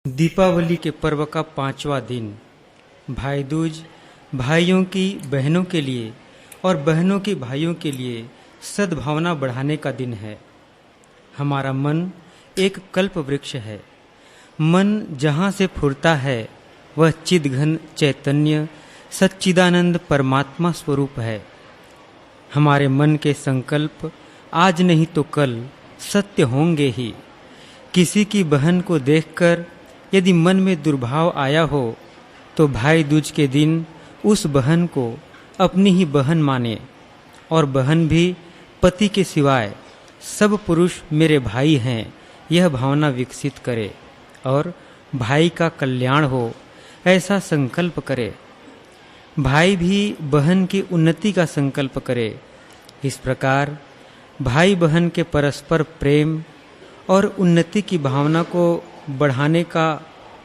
दीपावली के पर्व का 5वां दिन भाई दूज भाइयों की बहनों के लिए और बहनों की भाइयों के लिए सद्भावना बढ़ाने का दिन है। हमारा मन एक कल्प वृक्ष है। मन जहाँ से फूटता है वह चिदघन चैतन्य सच्चिदानंद परमात्मा स्वरूप है। हमारे मन के संकल्प आज नहीं तो कल सत्य होंगे ही। किसी की बहन को देखकर यदि मन में दुर्भाव आया हो तो भाई दूज के दिन उस बहन को अपनी ही बहन माने और बहन भी पति के सिवाय सब पुरुष मेरे भाई हैं यह भावना विकसित करे और भाई का कल्याण हो ऐसा संकल्प करे। भाई भी बहन की उन्नति का संकल्प करे। इस प्रकार भाई बहन के परस्पर प्रेम और उन्नति की भावना को बढ़ाने का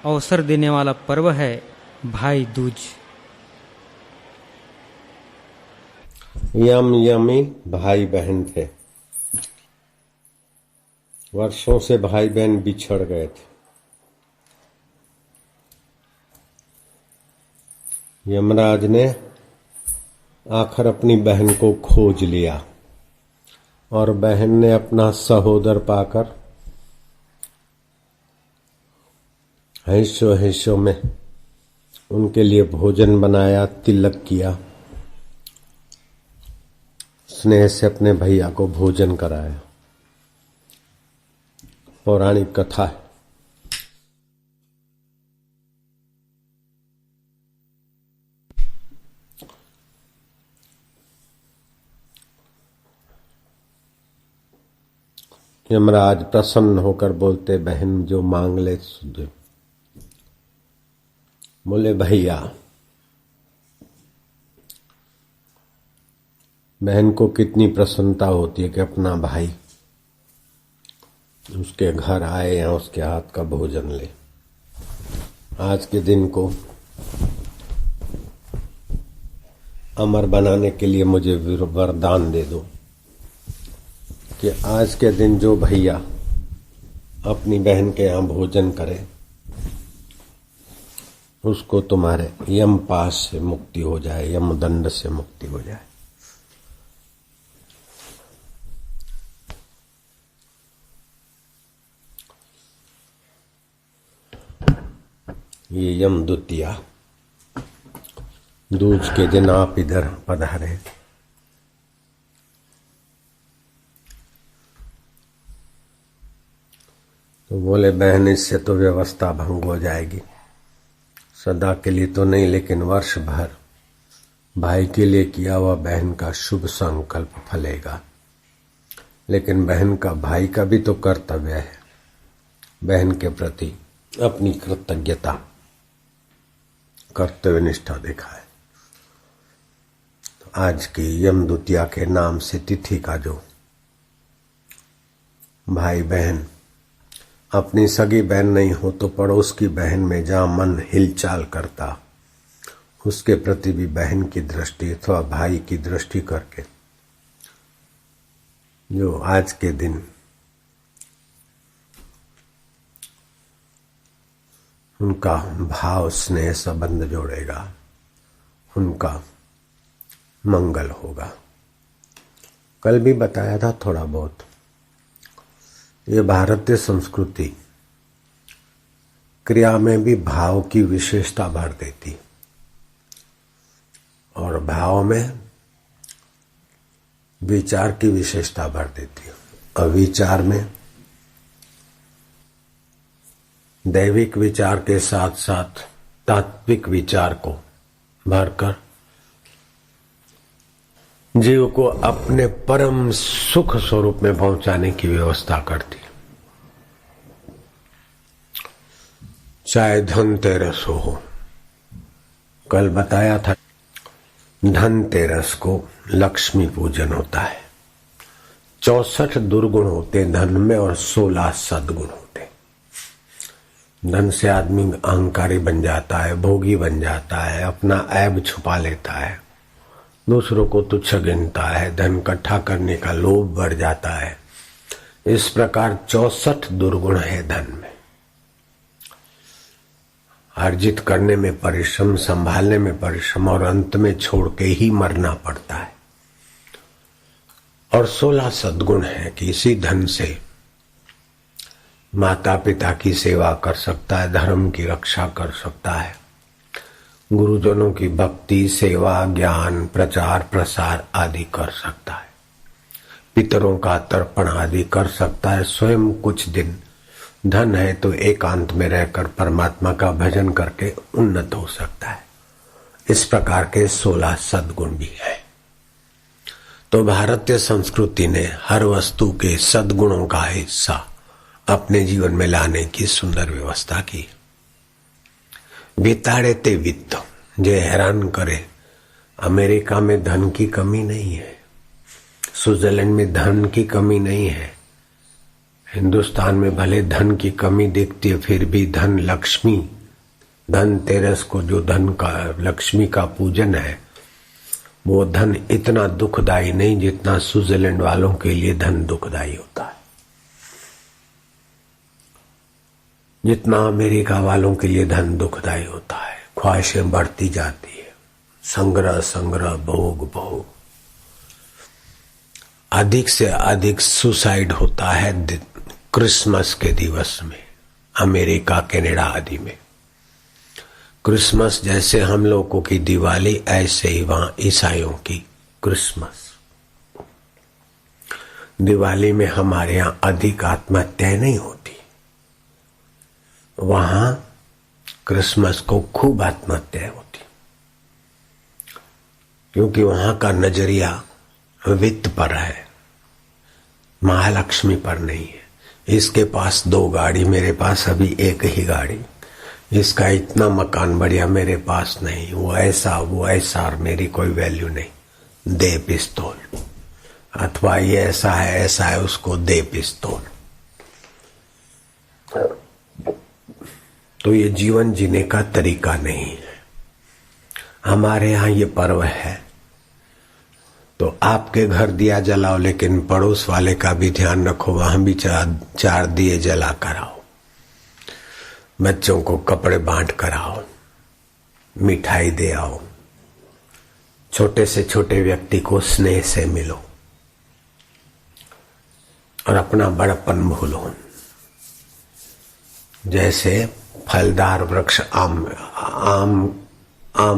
अवसर देने वाला पर्व है भाई दूज। यमी भाई बहन थे। वर्षों से भाई बहन बिछड़ गए थे। यमराज ने आखिर अपनी बहन को खोज लिया और बहन ने अपना सहोदर पाकर हिस्सों में उनके लिए भोजन बनाया, तिलक किया, स्नेह से अपने भैया को भोजन कराया। पौराणिक कथा है। यमराज प्रसन्न होकर बोलते, बहन जो मांग ले सुधे। बोले, भैया बहन को कितनी प्रसन्नता होती है कि अपना भाई उसके घर आए या उसके हाथ का भोजन ले। आज के दिन को अमर बनाने के लिए मुझे वरदान दे दो कि आज के दिन जो भैया अपनी बहन के यहाँ भोजन करे उसको तुम्हारे यम पास से मुक्ति हो जाए, यम दंड से मुक्ति हो जाए। ये यम द्वितीया दूज के दिन आप इधर पधारे। तो बोले, बहन इससे तो व्यवस्था भंग हो जाएगी। सदा के लिए तो नहीं, लेकिन वर्ष भर भाई के लिए किया हुआ बहन का शुभ संकल्प फलेगा। लेकिन बहन का भाई का भी तो कर्तव्य है बहन के प्रति अपनी कृतज्ञता, कर्तव्य निष्ठा दिखाए। तो आज की यम द्वितीया के नाम से तिथि का जो भाई बहन अपनी सगी बहन नहीं हो तो पड़ोस की बहन में जहाँ मन हिलचाल करता उसके प्रति भी बहन की दृष्टि अथवा भाई की दृष्टि करके जो आज के दिन उनका भाव स्नेह संबंध जोड़ेगा, उनका मंगल होगा। कल भी बताया था थोड़ा बहुत। ये भारतीय संस्कृति क्रिया में भी भाव की विशेषता भर देती और भाव में विचार की विशेषता भर देती और विचार में दैविक विचार के साथ साथ तात्विक विचार को भरकर जीव को अपने परम सुख स्वरूप में पहुंचाने की व्यवस्था करती। चाहे धनतेरस हो, कल बताया था धनतेरस को लक्ष्मी पूजन होता है। 64 दुर्गुण होते धन में और 16 सद्गुण होते। धन से आदमी अहंकारी बन जाता है, भोगी बन जाता है, अपना ऐब छुपा लेता है, दूसरों को तुच्छ गिनता है, धन इकट्ठा करने का लोभ बढ़ जाता है। इस प्रकार 64 दुर्गुण है धन में। अर्जित करने में परिश्रम, संभालने में परिश्रम और अंत में छोड़ के ही मरना पड़ता है। और 16 सद्गुण है कि इसी धन से माता पिता की सेवा कर सकता है, धर्म की रक्षा कर सकता है, गुरुजनों की भक्ति, सेवा, ज्ञान, प्रचार प्रसार आदि कर सकता है, पितरों का तर्पण आदि कर सकता है। स्वयं कुछ दिन धन है तो एकांत में रहकर परमात्मा का भजन करके उन्नत हो सकता है। इस प्रकार के 16 सद्गुण भी है। तो भारतीय संस्कृति ने हर वस्तु के सद्गुणों का हिस्सा अपने जीवन में लाने की सुंदर व्यवस्था की। बिताड़े ते वित्त, जे हैरान करे, अमेरिका में धन की कमी नहीं है, स्विट्जरलैंड में धन की कमी नहीं है, हिंदुस्तान में भले धन की कमी दिखती है फिर भी धन लक्ष्मी, धनतेरस को जो धन का, लक्ष्मी का पूजन है, वो धन इतना दुखदाई नहीं जितना स्विट्जरलैंड वालों के लिए धन दुखदाई होता है, जितना अमेरिका वालों के लिए धन दुखदाई होता है। ख्वाहिशें बढ़ती जाती है, संग्रह संग्रह, भोग भोग, अधिक से अधिक सुसाइड होता है क्रिसमस के दिवस में, अमेरिका, कनाडा आदि में। क्रिसमस जैसे हम लोगों की दिवाली, ऐसे ही वहां ईसाइयों की क्रिसमस। दिवाली में हमारे यहां अधिक आत्महत्याएं नहीं होती, वहां क्रिसमस को खूब आत्महत्याएं होती, क्योंकि वहां का नजरिया वित्त पर है, महालक्ष्मी पर नहीं है। इसके पास 2 गाड़ी, मेरे पास अभी एक ही गाड़ी, इसका इतना मकान बढ़िया, मेरे पास नहीं, वो ऐसा और मेरी कोई वैल्यू नहीं, दे पिस्तौल, अथवा ये ऐसा है उसको दे पिस्तौल। तो ये जीवन जीने का तरीका नहीं है। हमारे यहाँ ये पर्व है तो आपके घर दिया जलाओ, लेकिन पड़ोस वाले का भी ध्यान रखो, वहां भी 4 दिए जला कर आओ, बच्चों को कपड़े बांट कर आओ, मिठाई दे आओ, छोटे से छोटे व्यक्ति को स्नेह से मिलो और अपना बड़पन भूलो। जैसे फलदार वृक्ष आम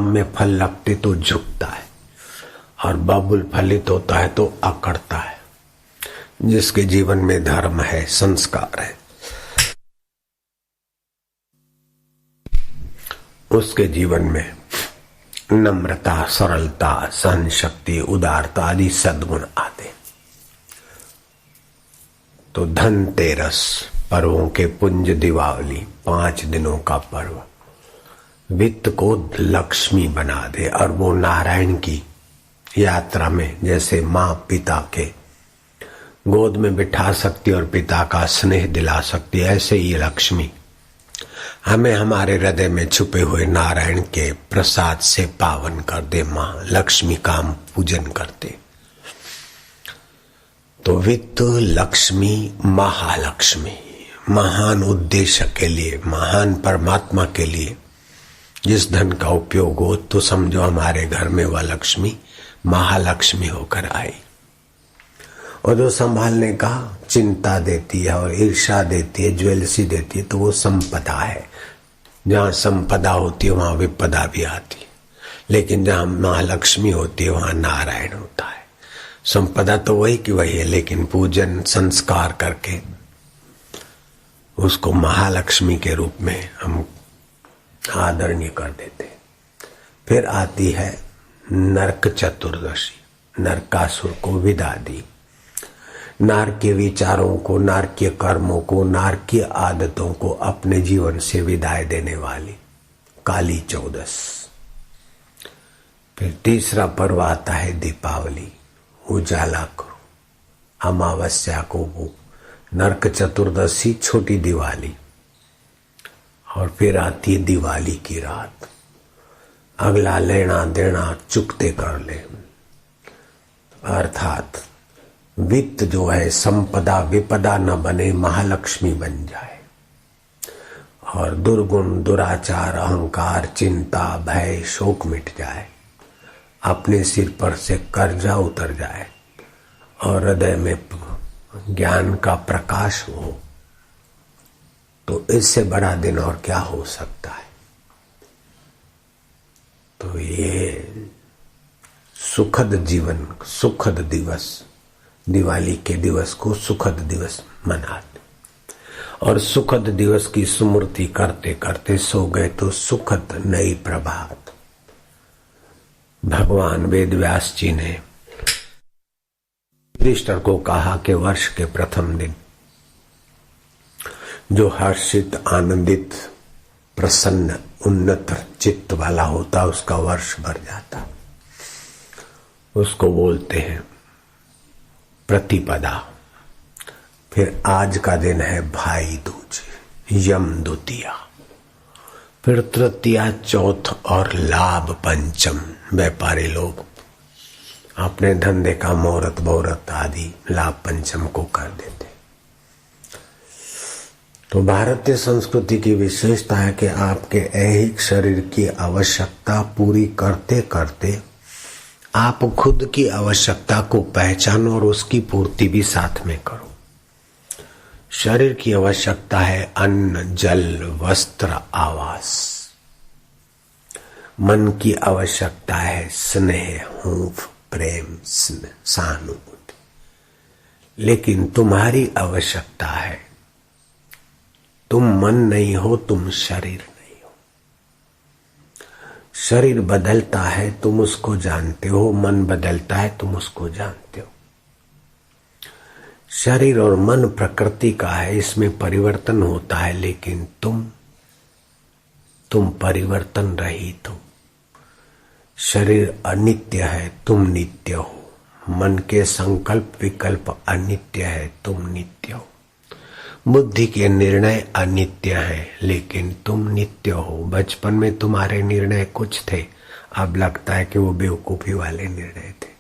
में फल लगते तो झुकता है, और बबुल फलित होता है तो अकड़ता है। जिसके जीवन में धर्म है, संस्कार है, उसके जीवन में नम्रता, सरलता, सहन शक्ति, उदारता आदि सद्गुण आते। तो धनतेरस, पर्वों के पुंज दीपावली, 5 दिनों का पर्व वित्त को लक्ष्मी बना दे, और वो नारायण की यात्रा में जैसे माँ पिता के गोद में बिठा सकती और पिता का स्नेह दिला सकती, ऐसे ही लक्ष्मी हमें हमारे हृदय में छुपे हुए नारायण के प्रसाद से पावन कर दे। माँ लक्ष्मी का हम पूजन करते। तो वित्त, लक्ष्मी, महालक्ष्मी, महान उद्देश्य के लिए, महान परमात्मा के लिए जिस धन का उपयोग हो, तो समझो हमारे घर में वह लक्ष्मी महालक्ष्मी होकर आई। और जो संभालने का चिंता देती है और ईर्ष्या देती है, ज्वेलसी देती है, तो वो संपदा है। जहाँ संपदा होती है वहां विपदा भी आती है, लेकिन जहाँ महालक्ष्मी होती है वहां नारायण होता है। संपदा तो वही की वही है, लेकिन पूजन संस्कार करके उसको महालक्ष्मी के रूप में हम आदरणीय कर देते। फिर आती है नरक चतुर्दशी, नरकासुर को विदा दी, नारकीय विचारों को, नारकीय कर्मों को, नारकीय आदतों को अपने जीवन से विदाई देने वाली काली चौदस। फिर तीसरा पर्व आता है दीपावली, उजाला करो। अमावस्या को वो नरक चतुर्दशी, छोटी दिवाली, और फिर आती है दिवाली की रात। अगला लेना देना चुकते कर ले, अर्थात वित्त जो है संपदा विपदा न बने, महालक्ष्मी बन जाए। और दुर्गुण, दुराचार, अहंकार, चिंता, भय, शोक मिट जाए, अपने सिर पर से कर्जा उतर जाए और हृदय में ज्ञान का प्रकाश हो, तो इससे बड़ा दिन और क्या हो सकता है। तो ये सुखद जीवन, सुखद दिवस, दिवाली के दिवस को सुखद दिवस मनाते और सुखद दिवस की स्मृति करते करते सो गए तो सुखद नई प्रभात। भगवान वेद व्यास जी ने युधिष्ठिर को कहा कि वर्ष के प्रथम दिन जो हर्षित, आनंदित, प्रसन्न, उन्नत चित्त वाला होता उसका वर्ष भर जाता। उसको बोलते हैं प्रतिपदा। फिर आज का दिन है भाई दूज, यम द्वितीया, फिर तृतीया, चौथ और लाभ पंचम। व्यापारी लोग अपने धंधे का मुहूर्त बहुरत आदि लाभ पंचम को कर देते। तो भारतीय संस्कृति की विशेषता है कि आपके ऐहिक शरीर की आवश्यकता पूरी करते करते आप खुद की आवश्यकता को पहचानो और उसकी पूर्ति भी साथ में करो। शरीर की आवश्यकता है अन्न, जल, वस्त्र, आवास। मन की आवश्यकता है स्नेह, हूंफ, प्रेम, सहानुभूति। लेकिन तुम्हारी आवश्यकता है, तुम मन नहीं हो, तुम शरीर नहीं हो। शरीर बदलता है, तुम उसको जानते हो। मन बदलता है, तुम उसको जानते हो। शरीर और मन प्रकृति का है, इसमें परिवर्तन होता है, लेकिन तुम परिवर्तन रहित हो। शरीर अनित्य है, तुम नित्य हो। मन के संकल्प विकल्प अनित्य है, तुम नित्य हो। बुद्धि के निर्णय अनित्य हैं, लेकिन तुम नित्य हो। बचपन में तुम्हारे निर्णय कुछ थे, अब लगता है कि वो बेवकूफी वाले निर्णय थे।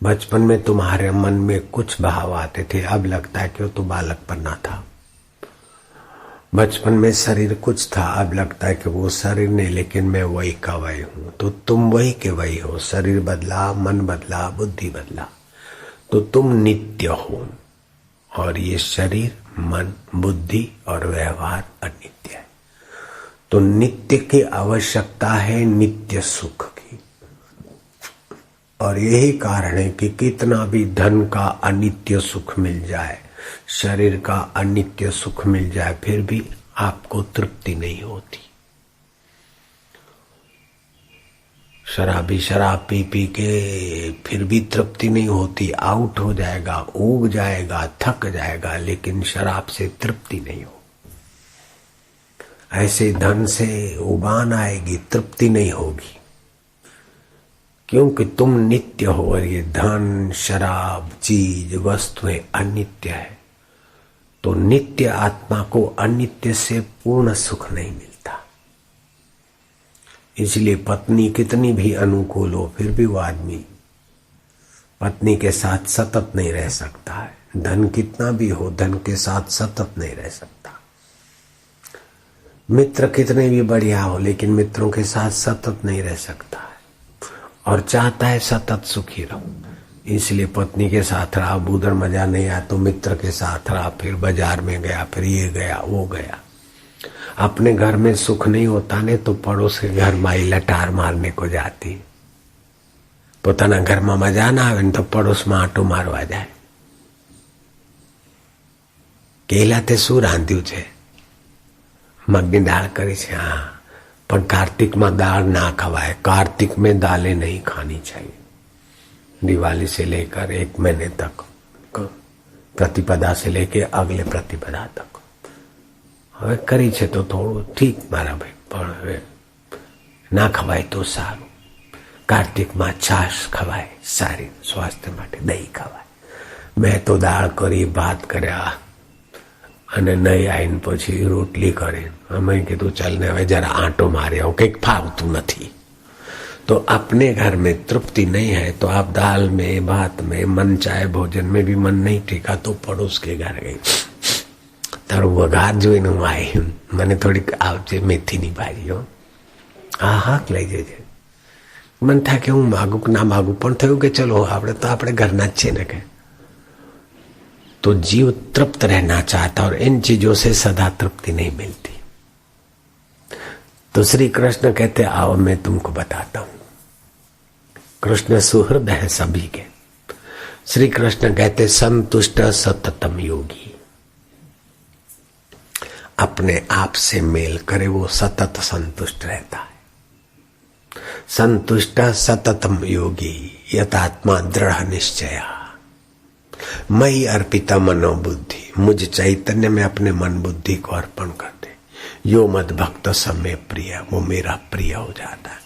बचपन में तुम्हारे मन में कुछ भाव आते थे, अब लगता है कि वो तो बालकपना था। बचपन में शरीर कुछ था, अब लगता है कि वो शरीर नहीं, लेकिन मैं वही का वही हूं। तो तुम वही के वही हो। शरीर बदला, मन बदला, बुद्धि बदला, तो तुम नित्य हो। और ये शरीर, मन, बुद्धि और व्यवहार अनित्य है। तो नित्य की आवश्यकता है नित्य सुख की। और यही कारण है कि कितना भी धन का अनित्य सुख मिल जाए, शरीर का अनित्य सुख मिल जाए, फिर भी आपको तृप्ति नहीं होती। शराबी शराब पी पी के फिर भी तृप्ति नहीं होती, आउट हो जाएगा, ऊब जाएगा, थक जाएगा, लेकिन शराब से तृप्ति नहीं हो। ऐसे धन से उबान आएगी, तृप्ति नहीं होगी, क्योंकि तुम नित्य हो और ये धन, शराब, चीज, वस्तुएं अनित्य है। तो नित्य आत्मा को अनित्य से पूर्ण सुख नहीं मिलता। इसलिए पत्नी कितनी भी अनुकूल हो, फिर भी वो आदमी पत्नी के साथ सतत नहीं रह सकता है। धन कितना भी हो, धन के साथ सतत नहीं रह सकता। मित्र कितने भी बढ़िया हो, लेकिन मित्रों के साथ सतत नहीं रह सकता है। और चाहता है सतत सुखी रहो, इसलिए पत्नी के साथ रहा, उधर मजा नहीं आया तो मित्र के साथ रहा, फिर बाजार में गया, फिर ये गया वो गया। अपने घर में सुख नहीं होता ने तो पड़ोस के घर माई लटार मारने को जाती। પોતાના ઘરમાં મજા ના આવે ને તો પડોશમાં આંટો મારવા જાય કેલા તે શું રાંધ્યું છે? મગની દાળ કરી છે। हाँ, पर कार्तिक में दाल ना खवाए। कार्तिक में दालें नहीं खानी चाहिए। दिवाली से लेकर 1 महीने तक, प्रतिपदा से लेके अगले प्रतिपदा तक હવે કરી છે તો થોડું ઠીક મારા ભાઈ, પણ હવે ના ખવાય તો સારું। કાર્તિકમાં છાશ ખવાય, સારી સ્વાસ્થ્ય માટે દહીં ખવાય। મેં તો દાળ કરી, ભાત કર્યા અને નહીં આવીને પછી રોટલી કરી। અમે કીધું ચાલ ને હવે જરા આંટો મારી આવું, કંઈક ફાવતું નથી। तो अपने घर में तृप्ति नहीं है तो आप दाल में, भात में, मन चाहे भोजन में भी मन नहीं टिका तो पड़ोस के घर गई, તારું વઘાર જોઈને હું આવી, મને થોડીક આવજે મેથીની ભાજી હો. હા હા લઈ જજે. मन था कि हूँ मांगू ना मांगू, पण थयुं कि चलो आपणे तो आपणे घरना ज छे ने के. तो जीव तृप्त रहना चाहता और इन चीजों से सदा तृप्ति नहीं मिलती. तो श्री कृष्ण कहते आओ मैं तुमको बताता हूं. कृष्ण सुहृद है सभी के. श्री कृष्ण कहते संतुष्ट सततम योगी. अपने आप से मेल करे वो सतत संतुष्ट रहता है. संतुष्ट सततम योगी यतात्मा दृढ़ निश्चया. मई अर्पिता मनोबुद्धि, मुझ चैतन्य में अपने मन बुद्धि को अर्पण कर दे. यो मद भक्त समय प्रिय, वो मेरा प्रिय हो जाता है.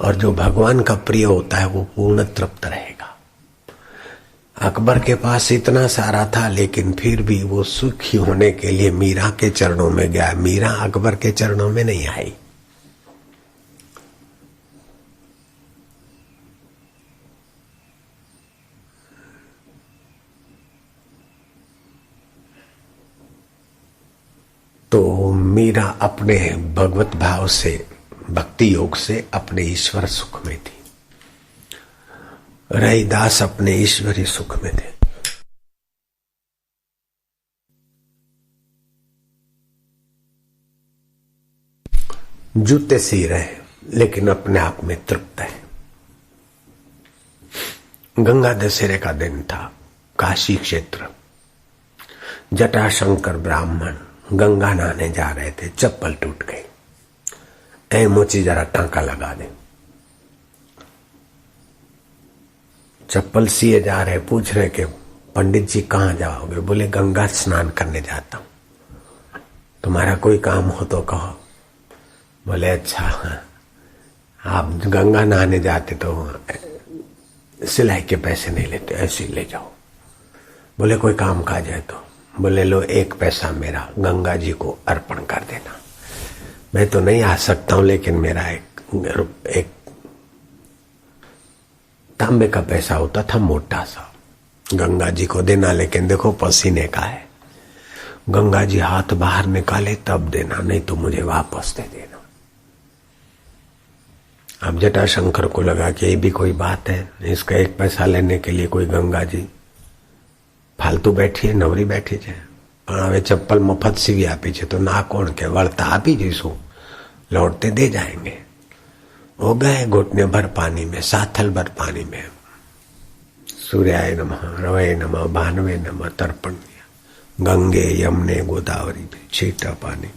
और जो भगवान का प्रिय होता है वो पूर्ण तृप्त रहेगा. अकबर के पास इतना सारा था लेकिन फिर भी वो सुखी होने के लिए मीरा के चरणों में गया. मीरा अकबर के चरणों में नहीं आई. तो मीरा अपने भगवत भाव से, भक्ति योग से अपने ईश्वर सुख में थी. रहीदास अपने ईश्वरी सुख में थे. जूते सी रहे लेकिन अपने आप में तृप्त है. गंगा दशहरे का दिन था. काशी क्षेत्र. जटाशंकर ब्राह्मण गंगा नहाने जा रहे थे. चप्पल टूट गई. ऐ मोची जरा टांका लगा दे. चप्पल सिए जा रहे. पूछ रहे कि पंडित जी कहाँ जाओगे? बोले गंगा स्नान करने जाता हूं. तुम्हारा कोई काम हो तो कहो. बोले अच्छा, आप गंगा नहाने जाते तो सिलाई के पैसे नहीं लेते, ऐसे ही ले जाओ. बोले कोई काम काज है तो? बोले लो 1 पैसा मेरा गंगा जी को अर्पण कर देना. मैं तो नहीं आ सकता हूं लेकिन मेरा एक तांबे का पैसा होता था मोटा सा, गंगा जी को देना. लेकिन देखो पसीने का है. गंगा जी हाथ बाहर निकाले तब देना, नहीं तो मुझे वापस दे देना. अब जटाशंकर को लगा कि ये भी कोई बात है. इसका 1 पैसा लेने के लिए कोई गंगा जी फालतू बैठी है, नवरी बैठी है. પણ હવે ચપ્પલ મફત સીવી આપી છે તો ના કોણ કે વળતા આપી જઈશું, लौटते दे जाएंगे. हो गए घुटने भर पानी में, साथल भर पानी में. सूर्याय नमः, रवये नमः, भानवे नमः तर्पण किया. गंगे यमुने गोदावरी में छीटा पानी.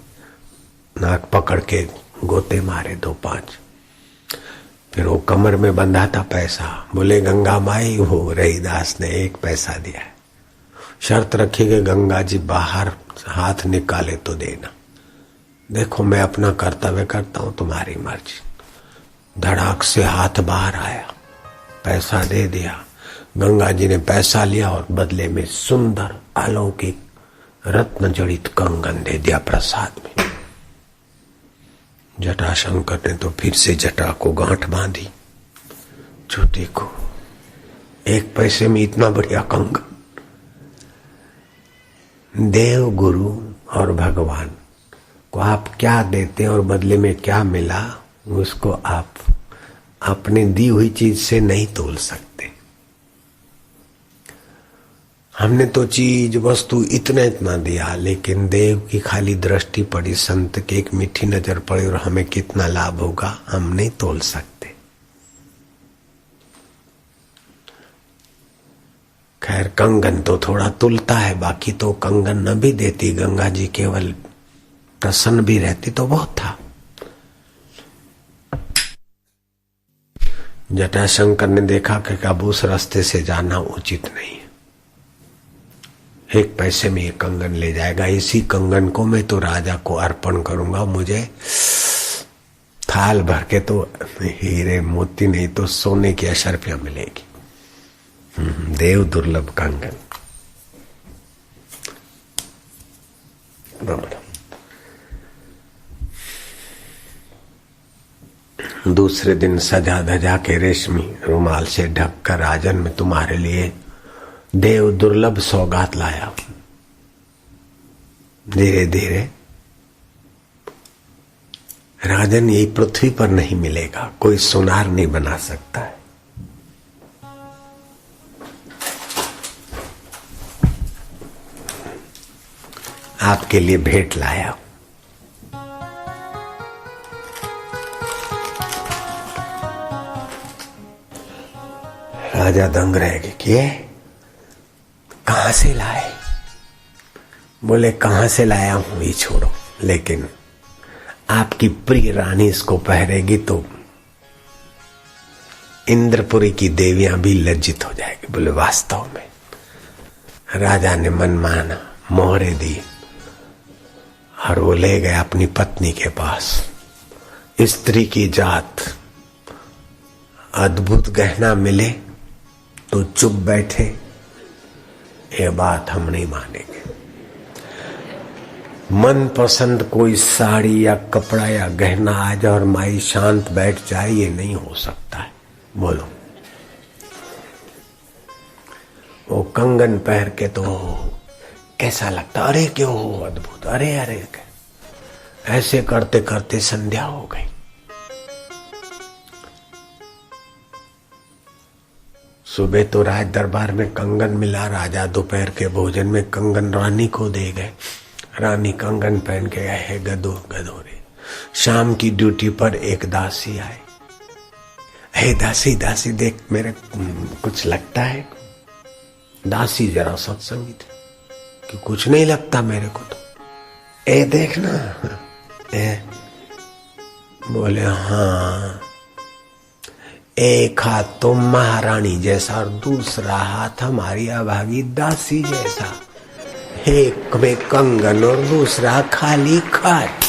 नाक पकड़ के गोते मारे 2-5. फिर वो कमर में बंधा था पैसा. बोले गंगा माई हो. रहीदास ने 1 पैसा दिया है. शर्त रखी कि गंगा जी बाहर हाथ निकाले तो देना. देखो मैं अपना कर्तव्य करता हूं, तुम्हारी मर्जी. धड़ाक से हाथ बाहर आया, पैसा दे दिया. गंगा जी ने पैसा लिया और बदले में सुंदर अलौकिक रत्न जड़ित कंगन दे दिया प्रसाद में. जटाशंकर ने तो फिर से जटा को गांठ बांधी. जो देखो 1 पैसे में इतना बढ़िया कंगन. देव गुरु और भगवान को आप क्या देते और बदले में क्या मिला, उसको आप अपनी दी हुई चीज से नहीं तोल सकते. हमने तो चीज वस्तु इतना दिया, लेकिन देव की खाली दृष्टि पड़ी, संत की एक मीठी नजर पड़ी और हमें कितना लाभ होगा हम नहीं तोल सकते. खैर कंगन तो थोड़ा तुलता है, बाकी तो कंगन न भी देती गंगा जी, केवल प्रसन्न भी रहती तो बहुत था. जटाशंकर ने देखा कि अब उस रास्ते से जाना उचित नहीं है. 1 पैसे में ये कंगन ले जाएगा. इसी कंगन को मैं तो राजा को अर्पण करूंगा. मुझे थाल भर के तो हीरे मोती नहीं तो सोने की अशर्फियां मिलेगी. देव दुर्लभ कंगन. दूसरे दिन सजा धजा के रेशमी रुमाल से ढककर राजन में तुम्हारे लिए देव दुर्लभ सौगात लाया. धीरे धीरे राजन यही पृथ्वी पर नहीं मिलेगा, कोई सोनार नहीं बना सकता है। आपके लिए भेंट लाया। राजा दंग रह गए कि कहां से लाए? बोले कहां से लाया हूं ये छोड़ो, लेकिन आपकी प्रिय रानी इसको पहनेगी तो इंद्रपुरी की देवियां भी लज्जित हो जाएगी। बोले वास्तव में? राजा ने मन माना, मोहरे दी और वो ले गए अपनी पत्नी के पास। स्त्री की जात, अद्भुत गहना मिले तो चुप बैठे, ये बात हम नहीं मानेंगे। मन पसंद कोई साड़ी या कपड़ा या गहना आ जाए और माई शांत बैठ जाए, ये नहीं हो सकता है। बोलो, वो कंगन पहन के तो कैसा लगता, अरे क्यों हो अद्भुत, अरे अरे ऐसे करते करते संध्या हो गई। सुबह तो राज दरबार में कंगन मिला, राजा दोपहर के भोजन में कंगन रानी को दे गए। रानी कंगन पहन के गए है गदो गदोरे। शाम की ड्यूटी पर एक दासी आए। हे दासी, दासी देख मेरे कुछ लगता है? दासी जरा सत्संगी थी कि कुछ नहीं लगता मेरे को तो। ए देखना, ए बोले हाँ, एक हाथ तो महारानी जैसा और दूसरा हाथ हमारी अभागी दासी जैसा, एक में कंगन और दूसरा खाली खाट।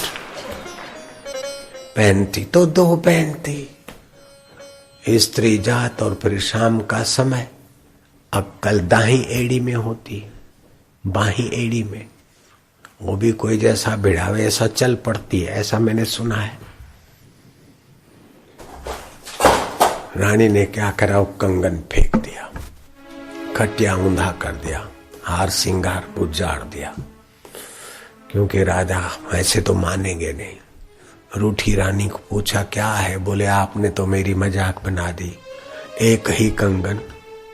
पहनती तो दो पहनती, स्त्री जात। और फिर शाम का समय अक्कल दाही एड़ी में होती, बाही एड़ी में, वो भी कोई जैसा भिड़ावे ऐसा चल पड़ती है, ऐसा मैंने सुना है। रानी ने क्या करा, वो कंगन फेंक दिया, खटिया ऊंधा कर दिया, हार सिंगार उजाड़ दिया, क्योंकि राजा ऐसे तो मानेंगे नहीं। रूठी रानी को पूछा क्या है? बोले आपने तो मेरी मजाक बना दी, एक ही कंगन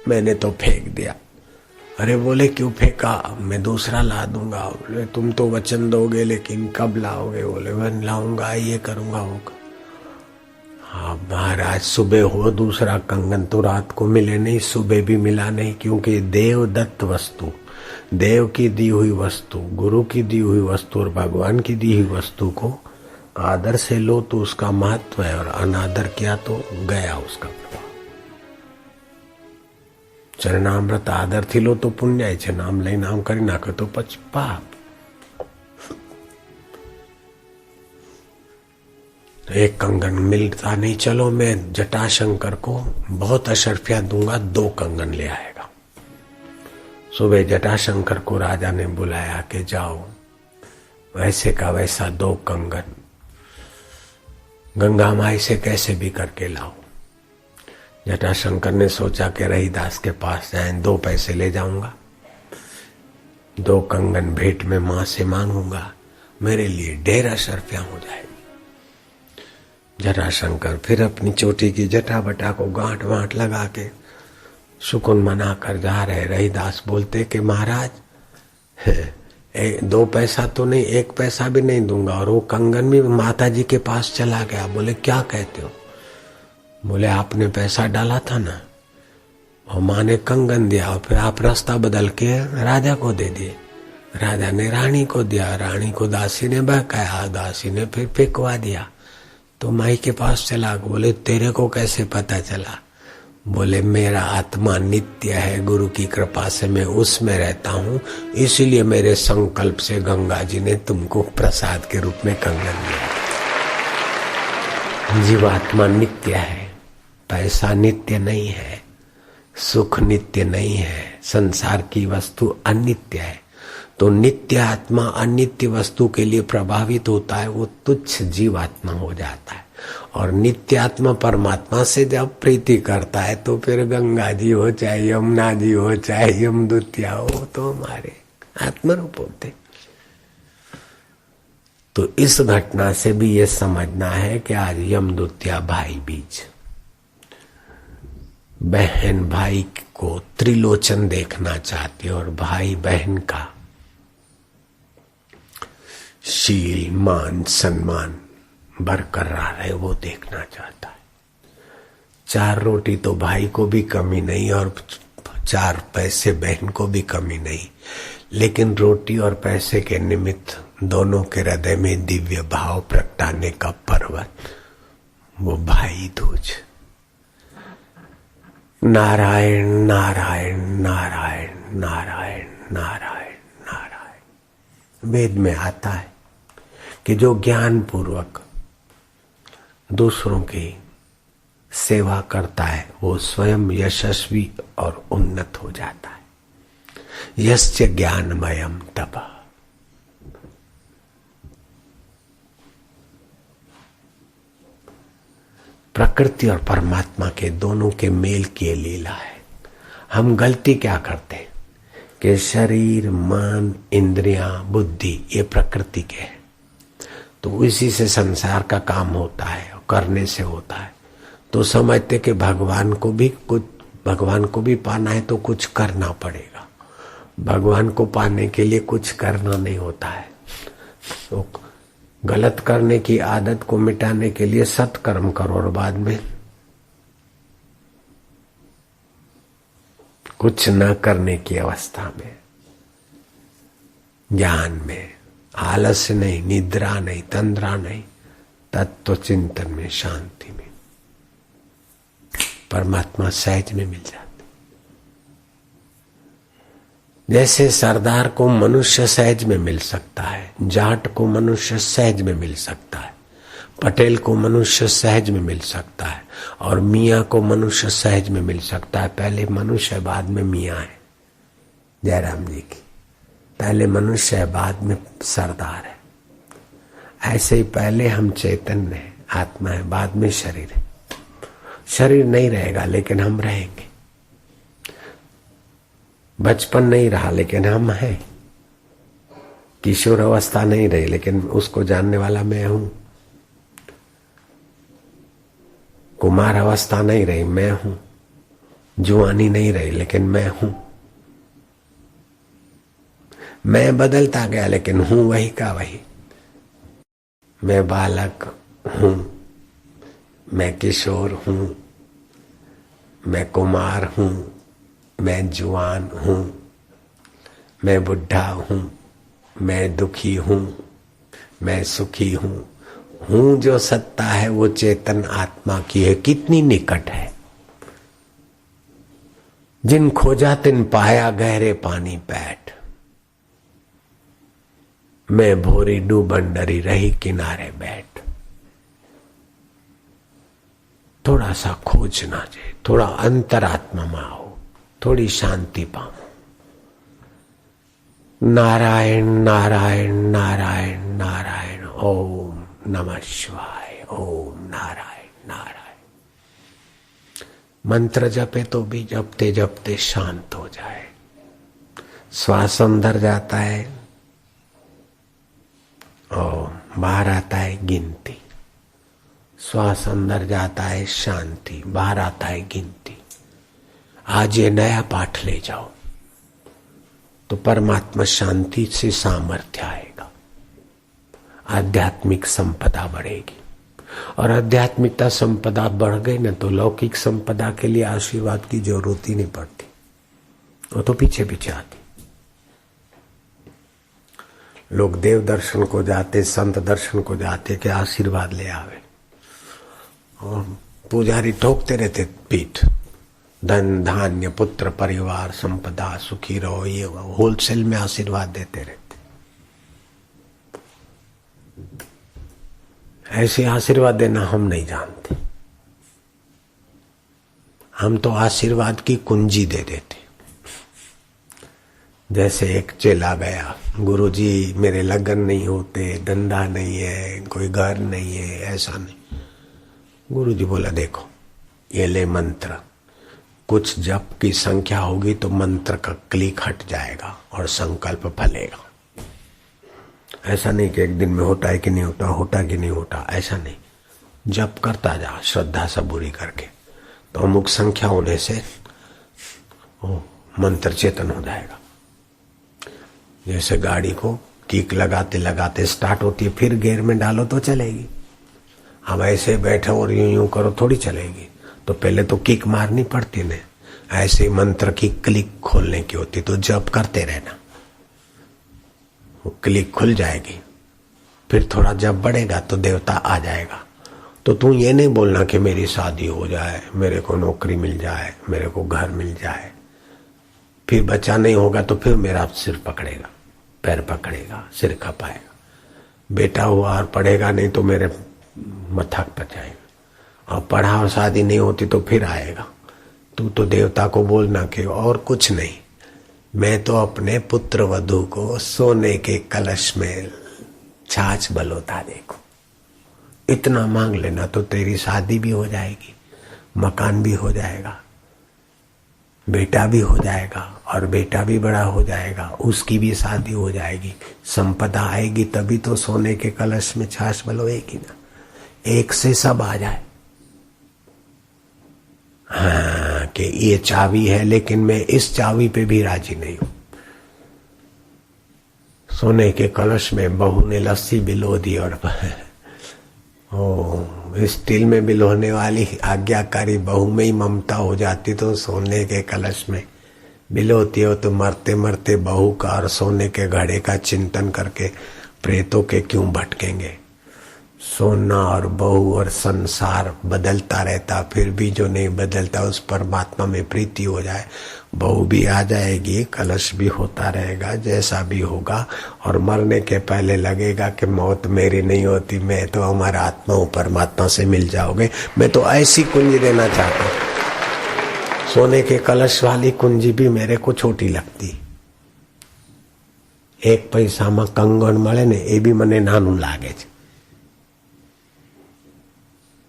मैंने तो फेंक दिया। अरे बोले क्यों फेंका? मैं दूसरा ला दूंगा। बोले तुम तो वचन दोगे लेकिन कब लाओगे? बोले मैं लाऊंगा, ये करूंगा वो। हाँ महाराज, सुबह हो दूसरा कंगन तो रात को मिले नहीं, सुबह भी मिला नहीं, क्योंकि देव दत्त वस्तु, देव की दी हुई वस्तु, गुरु की दी हुई वस्तु और भगवान की दी हुई वस्तु को आदर से लो तो उसका महत्व है, और अनादर किया तो गया उसका प्रभाव। चरणामृत आदर थी लो तो पुण्य है, नाम लई नाम करी नाखो तो पच पाप। एक कंगन मिलता नहीं, चलो मैं जटाशंकर को बहुत अशर्फिया दूंगा, 2 कंगन ले आएगा। सुबह जटाशंकर को राजा ने बुलाया कि जाओ वैसे का वैसा 2 कंगन गंगा माई से कैसे भी करके लाओ। जटाशंकर ने सोचा कि रहीदास के पास जाए, 2 पैसे ले जाऊंगा, 2 कंगन भेंट में मां से मांगूंगा, मेरे लिए ढेर अशर्फिया हो जाएगी। जटाशंकर फिर अपनी चोटी की जटा बटा को गांठ वांठ लगा के सुकुन मना कर जा रहे। रहीदास बोलते कि महाराज 2 पैसा तो नहीं, 1 पैसा भी नहीं दूंगा, और वो कंगन भी माता जी के पास चला गया। बोले क्या कहते हो? बोले आपने पैसा डाला था ना, और माँ ने कंगन दिया, और फिर आप रास्ता बदल के राजा को दे दिए। राजा ने रानी को दिया, रानी को दासी ने बहकाया, दासी ने फिर फेंकवा दिया, तो माई के पास चला। बोले तेरे को कैसे पता चला? बोले मेरा आत्मा नित्य है, गुरु की कृपा से मैं उसमें रहता हूँ, इसीलिए मेरे संकल्प से गंगा जी ने तुमको प्रसाद के रूप में कंगन दिया। जीवात्मा नित्य है, पैसा नित्य नहीं है, सुख नित्य नहीं है, संसार की वस्तु अनित्य है। तो नित्य आत्मा अनित्य वस्तु के लिए प्रभावित होता है, वो तुच्छ जीवात्मा हो जाता है। और नित्य आत्मा परमात्मा से जब प्रीति करता है तो फिर गंगा जी हो चाहे यमुना जी हो चाहे यमदूतिया हो, तो हमारे आत्मरूप होते। तो इस घटना से भी ये समझना है कि आज यमदूतिया भाई बीज, बहन भाई को त्रिलोचन देखना चाहती है और भाई बहन का शील मान सम्मान बरकरार है वो देखना चाहता है। 4 रोटी तो भाई को भी कमी नहीं और 4 पैसे बहन को भी कमी नहीं, लेकिन रोटी और पैसे के निमित्त दोनों के हृदय में दिव्य भाव प्रगटाने का पर्वत वो भाई दूज। नारायण नारायण नारायण नारायण नारायण नारायण। वेद में आता है कि जो ज्ञान पूर्वक दूसरों की सेवा करता है वो स्वयं यशस्वी और उन्नत हो जाता है। यस्य ज्ञानमयम तपः। प्रकृति और परमात्मा के दोनों के मेल की लीला है। हम गलती क्या करते हैं कि शरीर मन इंद्रियां बुद्धि ये प्रकृति के हैं, तो इसी से संसार का काम होता है और करने से होता है। तो समझते कि भगवान को भी पाना है तो कुछ करना पड़ेगा। भगवान को पाने के लिए कुछ करना नहीं होता है। तो गलत करने की आदत को मिटाने के लिए सत्कर्म करो और बाद में कुछ न करने की अवस्था में, ज्ञान में, आलस्य नहीं, निद्रा नहीं, तंद्रा नहीं, तत्व चिंतन में, शांति में परमात्मा सहज में मिल जाते। जैसे सरदार को मनुष्य सहज में मिल सकता है, जाट को मनुष्य सहज में मिल सकता है, पटेल को मनुष्य सहज में मिल सकता है और मियाँ को मनुष्य सहज में मिल सकता है। पहले मनुष्य बाद में मियाँ है। जयराम जी की पहले मनुष्य है बाद में सरदार है। ऐसे ही पहले हम चैतन्य है, आत्मा है, बाद में शरीर है। शरीर नहीं रहेगा लेकिन हम रहेंगे। बचपन नहीं रहा लेकिन हम हैं। किशोर अवस्था नहीं रही लेकिन उसको जानने वाला मैं हूं। कुमार अवस्था नहीं रही, मैं हूं। जुआनी नहीं रही लेकिन मैं हूं। मैं बदलता गया लेकिन हूं वही का वही। मैं बालक हूं, मैं किशोर हूं, मैं कुमार हूं, मैं जुआन हूं, मैं बुढ़ा हूं, मैं दुखी हूं, मैं सुखी हूं। हूं जो सत्ता है वो चेतन आत्मा की है। कितनी निकट है। जिन खोजा तिन पाया गहरे पानी पैठ। मैं भोरी डूबन डरी रही किनारे बैठ। थोड़ा सा खोजना चाहिए, थोड़ा अंतरात्मा में आओ, थोड़ी शांति पाओ। नारायण नारायण नारायण नारायण ओम नमः शिवाय। ओम नारायण नारायण। मंत्र जपे तो भी जपते जपते शांत हो जाए। श्वास अंदर जाता है और बाहर आता है गिनती। श्वास अंदर जाता है शांति, बाहर आता है गिनती। आज ये नया पाठ ले जाओ तो परमात्मा शांति से सामर्थ्य आएगा। आध्यात्मिक संपदा बढ़ेगी और आध्यात्मिकता संपदा बढ़ गई ना तो लौकिक संपदा के लिए आशीर्वाद की जरूरत ही नहीं पड़ती, वो तो पीछे पीछे आती। लोग देव दर्शन को जाते, संत दर्शन को जाते कि आशीर्वाद ले आवे और पुजारी ठोकते रहते पीठ। धन धान्य पुत्र परिवार संपदा सुखी रहो, ये होलसेल में आशीर्वाद देते रहते। ऐसे आशीर्वाद देना हम नहीं जानते। हम तो आशीर्वाद की कुंजी दे देते। जैसे एक चेला गया, गुरुजी मेरे लगन नहीं होते, धंधा नहीं है, कोई घर नहीं है, ऐसा नहीं। गुरुजी बोला देखो ये ले मंत्र, कुछ जप की संख्या होगी तो मंत्र का क्लिक हट जाएगा और संकल्प फलेगा। ऐसा नहीं कि एक दिन में होता है कि नहीं होता, होता कि नहीं होता, ऐसा नहीं। जप करता जा श्रद्धा सबूरी करके, तो अमुक संख्या होने से वो मंत्र चेतन हो जाएगा। जैसे गाड़ी को किक लगाते लगाते स्टार्ट होती है, फिर गियर में डालो तो चलेगी। अब ऐसे बैठे और यूं यूं करो थोड़ी चलेगी, तो पहले तो किक मारनी पड़ती ने। ऐसे मंत्र की क्लिक खोलने की होती, तो जप करते रहना, वो क्लिक खुल जाएगी। फिर थोड़ा जब बढ़ेगा तो देवता आ जाएगा। तो तू ये नहीं बोलना कि मेरी शादी हो जाए, मेरे को नौकरी मिल जाए, मेरे को घर मिल जाए, फिर बच्चा नहीं होगा तो फिर मेरा सिर पकड़ेगा, पैर पकड़ेगा, सिर खपाएगा। बेटा हुआ और पढ़ेगा नहीं तो मेरे मथक पर जाएगा, और पढ़ा और शादी नहीं होती तो फिर आएगा। तू तो देवता को बोलना कि और कुछ नहीं, मैं तो अपने पुत्र वधू को सोने के कलश में छाछ बलोता देखूं। इतना मांग लेना तो तेरी शादी भी हो जाएगी, मकान भी हो जाएगा, बेटा भी हो जाएगा, और बेटा भी बड़ा हो जाएगा, उसकी भी शादी हो जाएगी। संपदा आएगी तभी तो सोने के कलश में छाछ बलोएगी ना। एक से सब आ जाए। हाँ कि ये चाबी है, लेकिन मैं इस चाबी पे भी राजी नहीं हूं। सोने के कलश में बहू ने लस्सी बिलो दी और स्टील में बिलोने वाली आज्ञाकारी बहू में ही ममता हो जाती तो सोने के कलश में बिलोती हो, तो मरते मरते बहू का और सोने के घड़े का चिंतन करके प्रेतों के क्यों भटकेंगे। सोना और बहू और संसार बदलता रहता, फिर भी जो नहीं बदलता उस परमात्मा में प्रीति हो जाए। बहू भी आ जाएगी, कलश भी होता रहेगा, जैसा भी होगा। और मरने के पहले लगेगा कि मौत मेरी नहीं होती, मैं तो हमारा आत्मा हूँ, परमात्मा से मिल जाओगे। मैं तो ऐसी कुंजी देना चाहता हूँ। सोने के कलश वाली कुंजी भी मेरे को छोटी लगती। 1 पैसा में कंगन મળે ને એ બી મને નાનું લાગે છે।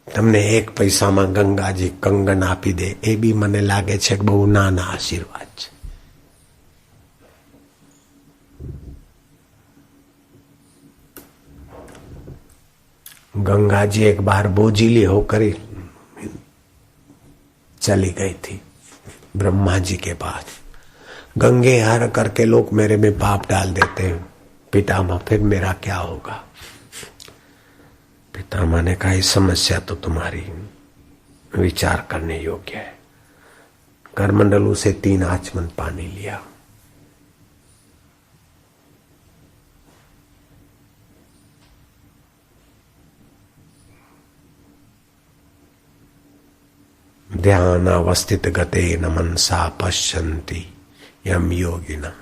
તમને 1 પૈસામાં ગંગાજી કંગન આપી દે એ બી મને લાગે છે કે બહુ નાના આશીર્વાદ છે। गंगा जी एक बार बोझिली होकर चली गई थी ब्रह्मा जी के पास। गंगे हर करके लोग मेरे में पाप डाल देते हैं, पितामह फिर मेरा क्या होगा। पितामह ने कहा इस समस्या तो तुम्हारी विचार करने योग्य है। करमंडलू से 3 आचमन पानी लिया, ध्यान अवस्थित गते न मनसा पश्यन्ति यम योगिना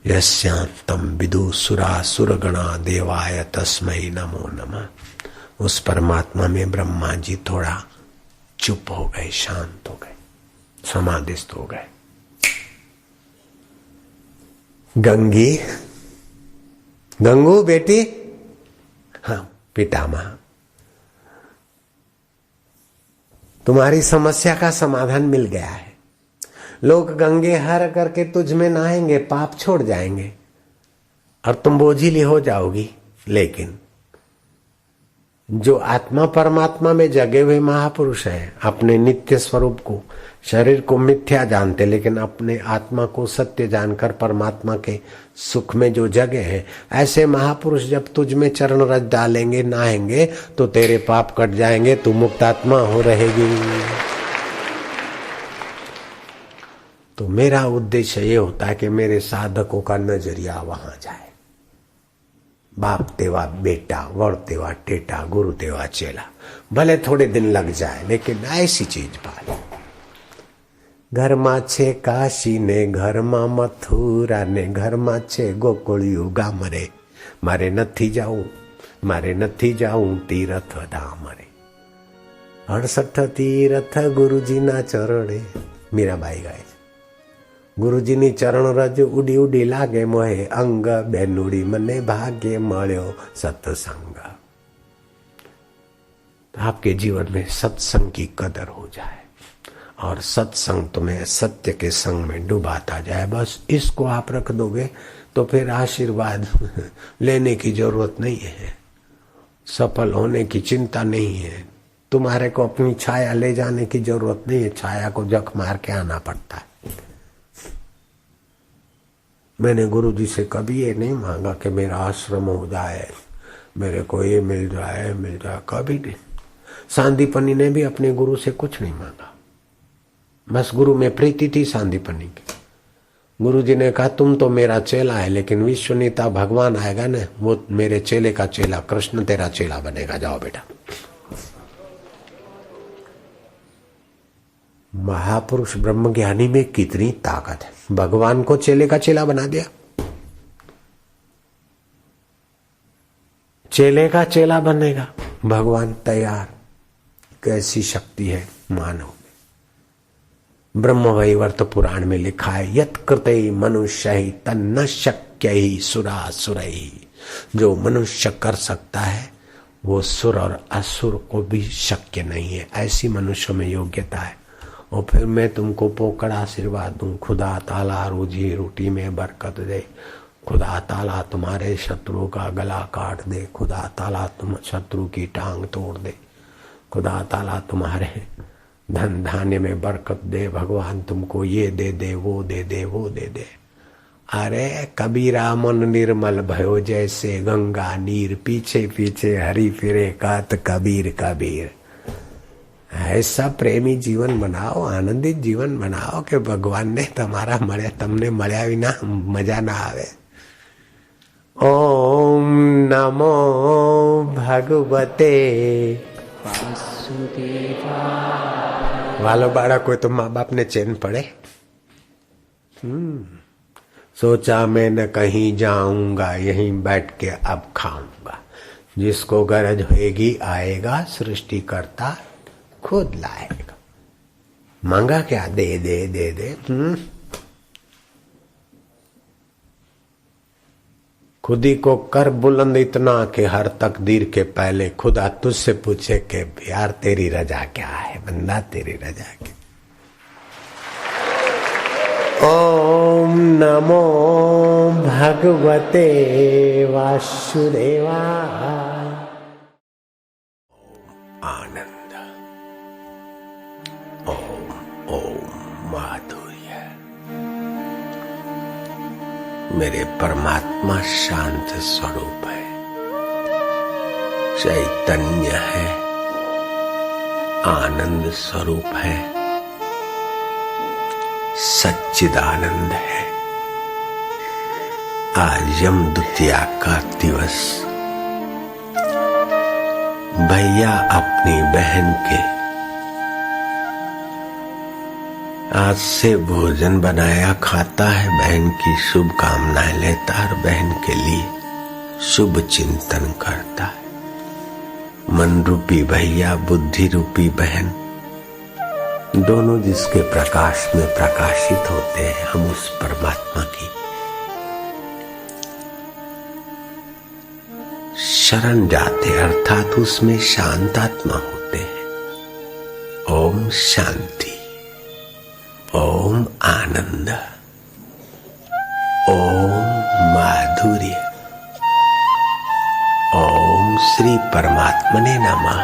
यस्यांतम विदु सुरा सुरगणा देवाय तस्मै नमो नमः। उस परमात्मा में ब्रह्मा जी थोड़ा चुप हो गए, शांत हो गए, समाधिस्थ हो गए। गंगी, गंगू बेटी, हाँ पितामह, तुम्हारी समस्या का समाधान मिल गया है। लोग गंगे हर करके तुझ में नहाएंगे, पाप छोड़ जाएंगे और तुम बोझिली हो जाओगी। लेकिन जो आत्मा परमात्मा में जगे हुए महापुरुष हैं, अपने नित्य स्वरूप को, शरीर को मिथ्या जानते लेकिन अपने आत्मा को सत्य जानकर परमात्मा के सुख में जो जगे हैं, ऐसे महापुरुष जब तुझ में चरण रज डालेंगे, नहाएंगे, तो तेरे पाप कट जाएंगे, तू मुक्त आत्मा हो रहेगी। तो मेरा उद्देश्य ये होता है कि मेरे साधकों का नजरिया वहां जाए। बाप तेवा बेटा, वर तेवा टेटा, गुरु तेवा चेला। भले थोड़े दिन लग जाए लेकिन ऐसी चीज पाले। घर में छे काशी ने, घर में मथुरा ने, घर में छे गोकुळिયું ગામ રે। मारे नथी जाऊं, मारे नथी जाऊं तीरथ धाम रे। 68 तीरथ गुरुजी ना चरणे। मीराबाई गाय। गुरुजी नी चरण रज उडी उडी लागे मोहे अंग, बेनुड़ी मने भाग्य मळ्यो सत्संग। तो आपके जीवन में सत्संग की कदर हो जाए और सत्संग तुम्हें सत्य के संग में डुबाता जाए, बस इसको आप रख दोगे तो फिर आशीर्वाद लेने की जरूरत नहीं है, सफल होने की चिंता नहीं है। तुम्हारे को अपनी छाया ले जाने की जरूरत नहीं है, छाया को जख मार के आना पड़ता है। मैंने गुरु जी से कभी ये नहीं मांगा कि मेरा आश्रम हो जाए, मेरे को ये मिल जाए, कभी नहीं। सांदीपनी ने भी अपने गुरु से कुछ नहीं मांगा, बस गुरु में प्रीति थी सांदीपनी की। गुरु जी ने कहा तुम तो मेरा चेला है, लेकिन विश्वनीता भगवान आएगा ना, वो मेरे चेले का चेला, कृष्ण तेरा चेला बनेगा, जाओ बेटा। महापुरुष ब्रह्मज्ञानी में कितनी ताकत है, भगवान को चेले का चेला बना दिया। चेले का चेला बनेगा भगवान, तैयार। कैसी शक्ति है मानव में। ब्रह्म वैवर्त पुराण में लिखा है, यत् कृते मनुष्य ही तन्न शक्य ही सुरासुरैः। जो मनुष्य कर सकता है वो सुर और असुर को भी शक्य नहीं है। ऐसी मनुष्य में योग्यता है। और फिर मैं तुमको पोकड़ आशीर्वाद दूं, खुदा ताला रोजी रोटी में बरकत दे, खुदा ताला तुम्हारे शत्रु का गला काट दे, खुदा ताला तुम शत्रु की टांग तोड़ दे, खुदा ताला तुम्हारे धन धान्य में बरकत दे, भगवान तुमको ये दे दे, वो दे दे, वो दे दे। अरे कबीरा मन निर्मल भयो जैसे गंगा नीर, पीछे पीछे हरि फिरे कात कबीर कबीर। ऐसा प्रेमी जीवन बनाओ, आनंदित जीवन बनाओ कि भगवान ने तुम्हारा मळ्या, तमने मळ्या विना मजा ना आवे। ओम नमो भगवते वासुदेवाय। वालो बाळको तो माँ बाप ने चैन पड़े। सोचा मैं न कहीं जाऊंगा, यहीं बैठ के अब खाऊंगा। जिसको गरज होएगी आएगा, सृष्टि करता खुद लाएगा। मांगा क्या, दे दे दे दे। खुदी को कर बुलंद इतना कि हर तकदीर के पहले खुदा तुझसे पूछे कि यार तेरी रजा क्या है, बंदा तेरी रजा क्या। ओम नमो भगवते वासुदेवाय। आनंद। ओम ओम माधुर्य। मेरे परमात्मा शांत स्वरूप है, चैतन्य है, आनंद स्वरूप है, सच्चिदानंद है। आज यम द्वितीया का दिवस भैया अपनी बहन के आज से भोजन बनाया खाता है, बहन की शुभकामनाएं लेता है और बहन के लिए शुभ चिंतन करता है। मन रूपी भैया, बुद्धि रूपी बहन, दोनों जिसके प्रकाश में प्रकाशित होते हैं, हम उस परमात्मा की शरण जाते, अर्थात उसमें शांतात्मा होते हैं। ओम शांति, ओम आनंद, ओम माधुर्य, ओम श्री परमात्मने नमः।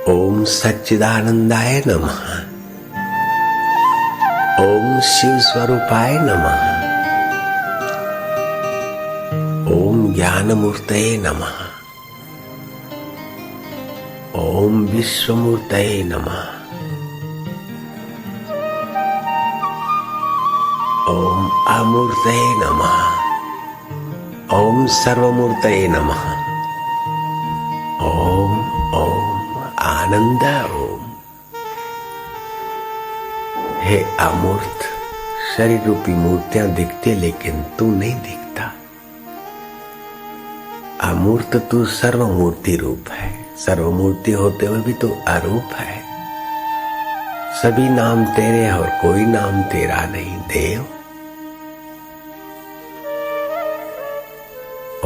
ओम सच्चिदानंदाय नमः। ओम शिव स्वरूपाय नमः। ओम ज्ञानमूर्तये नमः। ओम विश्वमूर्तये नमः। ओम अमूर्तये नमः। ओम सर्वमूर्तये नमः। ओम ओम आनंद। ओम। हे अमूर्त, शरीर रूपी मूर्तियां दिखती लेकिन तू नहीं दिखता। अमूर्त तू सर्वमूर्ति रूप है, सर्वमूर्ति होते हुए भी तू अरूप है। सभी नाम तेरे और कोई नाम तेरा नहीं देव।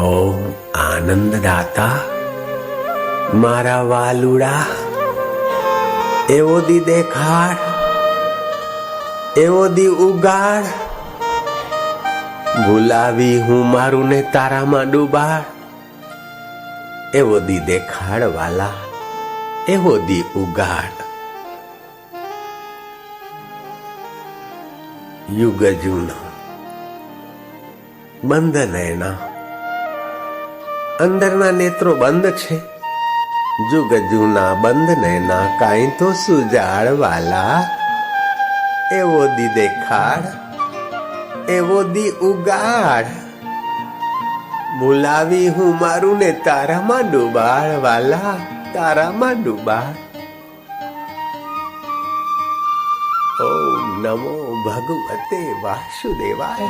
ओम आनंद दाता मारा वालुड़ा एवो दी देखाड़ એવો દી ઉગાડ, ભૂલાવી હું મારું ને તારામાં ડૂબાડ. એવો દી દેખાડ વાલા, એવો દી ઉગાડ. યુગ જૂના બંધ નયના, અંદરના નેત્રો બંધ છે. જુગ જૂના બંધ નયના, કાંઈ તો સુજાડ વાલા. એવો દી દેખાડ, એવો દી ઉગાડ. બોલાવી હું મારું ને તારામાં ડૂબાડ વાલા, તારામાં ડૂબાડ. ઓમ નમો ભગવતે વાસુદેવાય,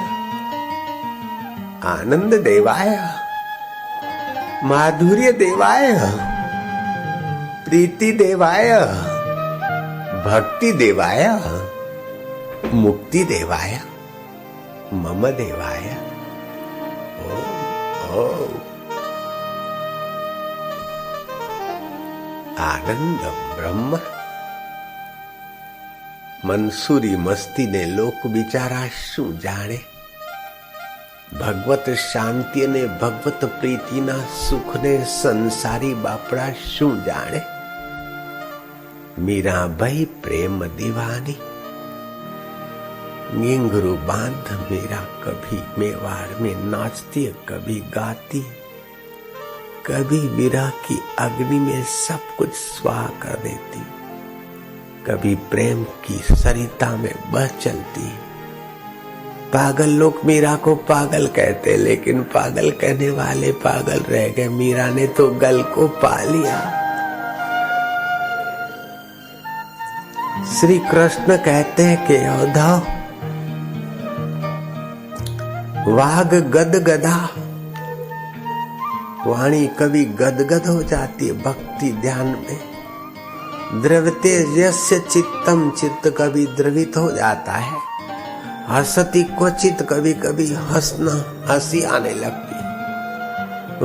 આનંદ દેવાય, માધુર્ય દેવાય, પ્રીતિ દેવાય, ભક્તિ દેવાય, મુક્તિ દેવાય, મમ દેવાય. ઓમ આનંદ બ્રહ્મ. મંસૂરી મસ્તીને લોક બિચારા શું જાણે? ભગવત શાંતિ અને ભગવત પ્રીતિના સુખને સંસારી બાપડા શું જાણે? મીરાબાઈ પ્રેમ દીવાની, घिंघरू बांध मेरा कभी मेवाड़ में नाचती, कभी गाती, कभी विरह की अग्नि में सब कुछ स्वाह कर देती, कभी प्रेम की सरिता में बह चलती. पागल लोग मीरा को पागल कहते, लेकिन पागल कहने वाले पागल रह गए. मीरा ने तो गल को पा लिया. श्री कृष्ण कहते हैं कि उद्धव, वाग गद गदा, वाणी कभी गदगद हो जाती है भक्ति ध्यान में. द्रवते यस्य चित्तम, चित्त कभी द्रवित हो जाता है. हसती क्वचित, कभी कभी हंसना हंसी आने लगती.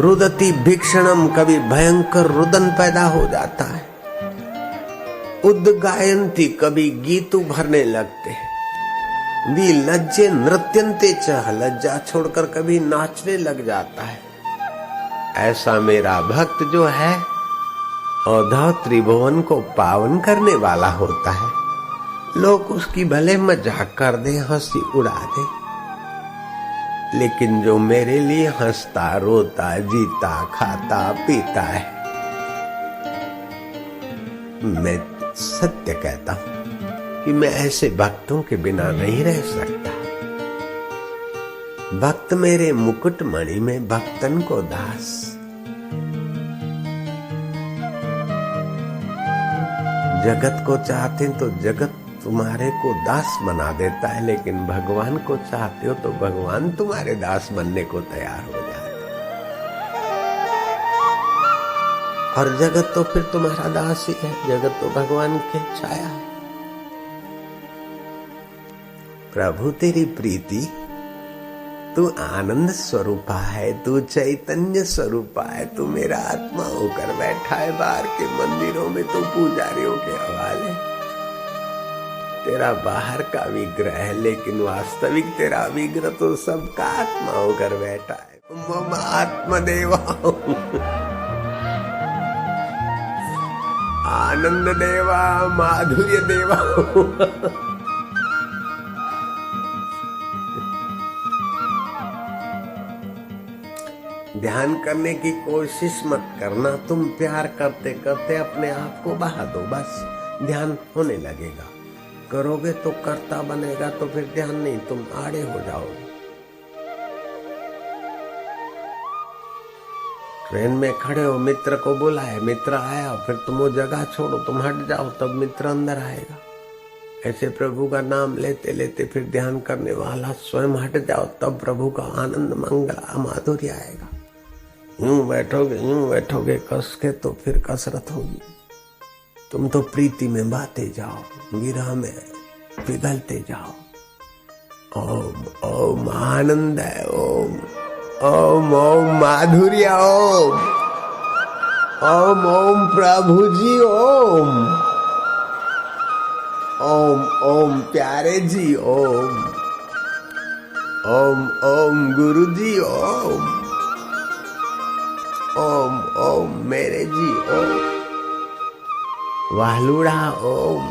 रुदती भीषणम, कभी भयंकर रुदन पैदा हो जाता है. उद्गायंती, कभी गीत भरने लगते हैं. वी लज्जे नृत्यंते चह, लज्जा छोड़कर कभी नाचने लग जाता है. ऐसा मेरा भक्त जो है औधव त्रिभुवन को पावन करने वाला होता है. लोग उसकी भले मजाक कर दे, हंसी उड़ा दे, लेकिन जो मेरे लिए हंसता रोता जीता खाता पीता है, मैं सत्य कहता हूं कि मैं ऐसे भक्तों के बिना नहीं रह सकता. भक्त मेरे मुकुट मणि में भक्तन को दास. जगत को चाहते तो जगत तुम्हारे को दास बना देता है, लेकिन भगवान को चाहते हो तो भगवान तुम्हारे दास बनने को तैयार हो जाता है. और जगत तो फिर तुम्हारा दास ही है. जगत तो भगवान की छाया है. प्रभु तेरी प्रीति, तू आनंद स्वरूपा है, तू चैतन्य स्वरूपा है. तू मेरा आत्मा होकर बैठा है बाहर के मंदिरों में, तो पुजारियों के हवाले. तेरा बाहर का विग्रह है, लेकिन वास्तविक तेरा विग्रह तो सबका आत्मा होकर बैठा है. मम आत्मदेवा, आनंद देवा, माधुर्य देवा. ध्यान करने की कोशिश मत करना. तुम प्यार करते करते अपने आप को बहा दो, बस ध्यान होने लगेगा. करोगे तो कर्ता बनेगा, तो फिर ध्यान नहीं, तुम आड़े हो जाओगे. ट्रेन में खड़े हो, मित्र को बुलाए, मित्र आया, फिर तुम वो जगह छोड़ो, तुम हट जाओ, तब मित्र अंदर आएगा. ऐसे प्रभु का नाम लेते लेते फिर ध्यान करने वाला स्वयं हट जाओ, तब प्रभु का आनंद मंगल माधुर्य आएगा. यूं बैठोगे कस के, तो फिर कसरत होगी. तुम तो प्रीति में बाते जाओ, विरह में पिघलते जाओ. ओम ओम आनंद है. ओम ओम ओम माधुर्य. ओम ओम ओम प्रभु जी. ओम ओम ओम प्यारे जी ओम, ओम ओम गुरु जी ओम, ओम ओम मेरे जी ओम, वालुड़ा ओम।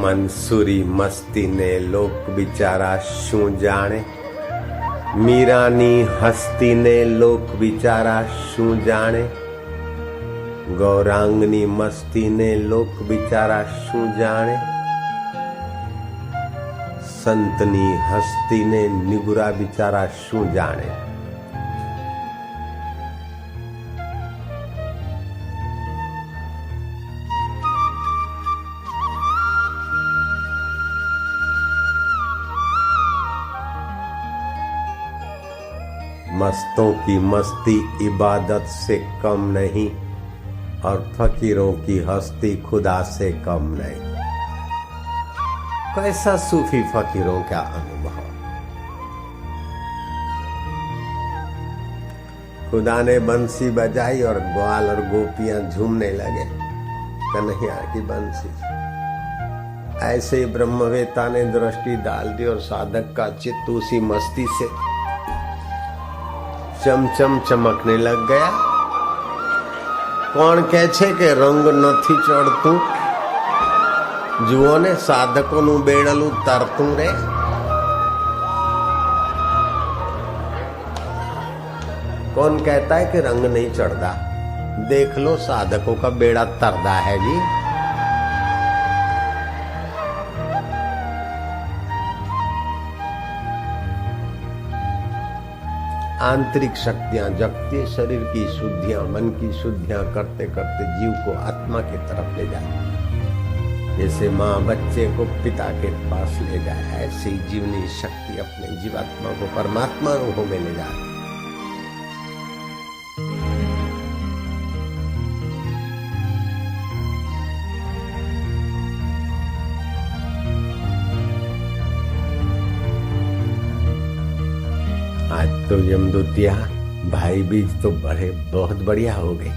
મંસૂરી મસ્તીને લોક બિચારા શું જાણે, મીરાની હસ્તીને લોક બિચારા શું જાણે, ગૌરાંગની મસ્તીને લોક બિચારા શું જાણે, સંતની હસ્તીને નિગુરા બિચારા શું જાણે। मस्तों की मस्ती इबादत से कम नहीं और फकीरों की हस्ती खुदा से कम नहीं। कैसा सूफी फकीरों का अनुभव। खुदा ने बंसी बजाई और ग्वाल और गोपियां झूमने लगे कन्हैया की बंसी। ऐसे ब्रह्मवेता ने दृष्टि डाल दी और साधक का चित्त उसी मस्ती से चमचम चमकने लग गया। कोण कहे छे के रंग नथी चढ़तुं, जुओ ने साधकोनुं बेड़लुं तरतुं रे। कौन कहता है कि रंग नहीं चढ़ता? देख लो साधकों का बेड़ा तरदा है जी। आंतरिक शक्तियां जगती, शरीर की शुद्धियां, मन की शुद्धियां करते करते जीव को आत्मा की तरफ ले जाए। जैसे माँ बच्चे को पिता के पास ले जाए, ऐसी जीवनी शक्ति अपने जीवात्मा को परमात्मा रूप में ले जाए। आज तो यमदूतिया भाई बीज तो बड़े बहुत बढ़िया हो गए।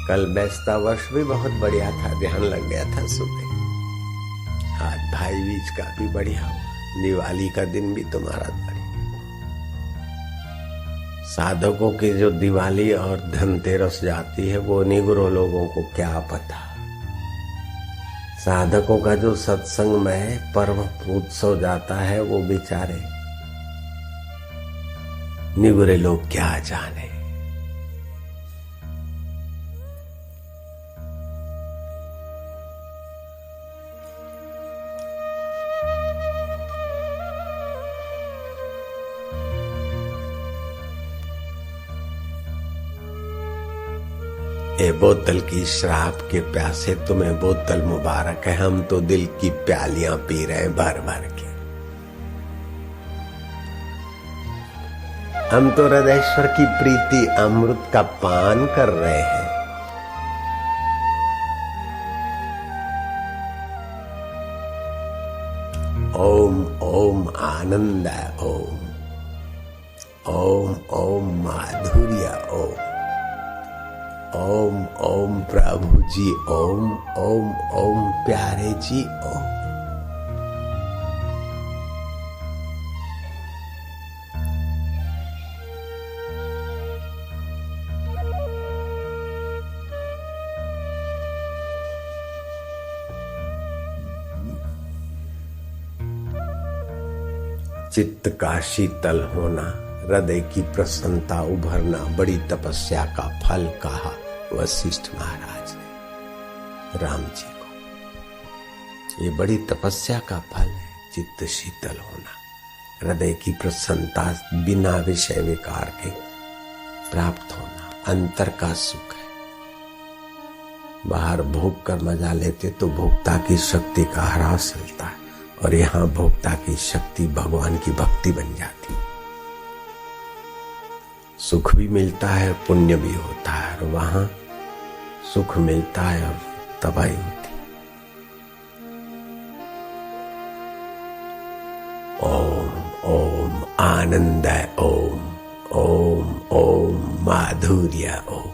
कल बैसता वर्ष भी बहुत बढ़िया था, ध्यान लग गया था सुबह। आज भाई बीज का भी बढ़िया हुआ, दिवाली का दिन भी तुम्हारा बढ़िया। साधकों की जो दिवाली और धनतेरस जाती है वो निगुरो लोगों को क्या पता। साधकों का जो सत्संग में पर्व उत्सव जाता है वो बेचारे निगुरे लोग क्या जाने। ए बोतल की शराब के प्यासे तुम्हें बोतल मुबारक है, हम तो दिल की प्यालियां पी रहे भर भर के। हम तो हृदयेश्वर की प्रीति अमृत का पान कर रहे हैं। ओम ओम आनंद ओम, ओम ओम माधुर्य ओम, ओम ओम प्रभु जी ओम, ओम ओम प्यारे जी ओम। चित्त का शीतल होना, हृदय की प्रसन्नता उभरना बड़ी तपस्या का फल कहा वशिष्ठ महाराज ने राम जी को। ये बड़ी तपस्या का फल है, चित्त शीतल होना, हृदय की प्रसन्नता बिना विषय विकार के प्राप्त होना, अंतर का सुख है। बाहर भोग कर मजा लेते तो भोक्ता की शक्ति का ह्रास मिलता है, और यहाँ भोक्ता की शक्ति भगवान की भक्ति बन जाती। सुख भी मिलता है, पुण्य भी होता है, और वहां सुख मिलता है और तबाही होती। ओम ओम आनंद ओम, ओम ओम माधुर्य ओम।